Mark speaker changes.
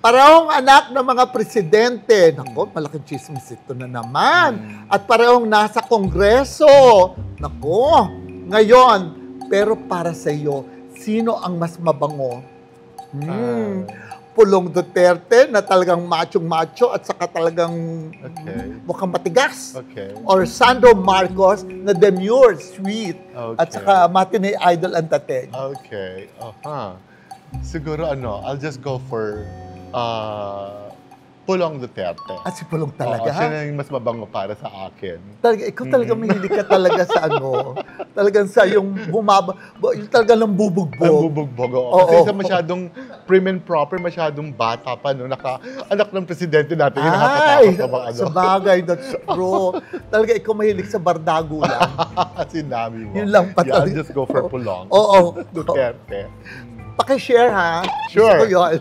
Speaker 1: Parehong anak ng mga presidente. Naku, malaking chismis ito na naman. At parehong nasa Kongreso. Naku, ngayon, pero para sa iyo, sino ang mas mabango? Pulong Duterte na talagang machong-macho at saka talagang mukhang matigas. Or Sandro Marcos na demure, sweet, at saka matinee idol ang dating.
Speaker 2: Siguro I'll just go for Pulong Duterte.
Speaker 1: Si Pulong talaga,
Speaker 2: siya na yung mas mabango para sa akin.
Speaker 1: Talaga, ikaw talaga mahilig ka talaga sa talagang sa yung yung talagang ng bubugbog.
Speaker 2: Ang bubugbog, Kasi masyadong prim and proper, masyadong bata pa, no? Anak ng presidente natin, yung nakakatakot
Speaker 1: sa bagay, that's true. Talaga, ikaw mahilig sa bardago lang.
Speaker 2: Sinabi mo.
Speaker 1: Yun lang pa
Speaker 2: I'll just go for Pulong.
Speaker 1: Oo.
Speaker 2: Duterte.
Speaker 1: Paki-share, ha?
Speaker 2: Sure.
Speaker 1: Gusto ko yun.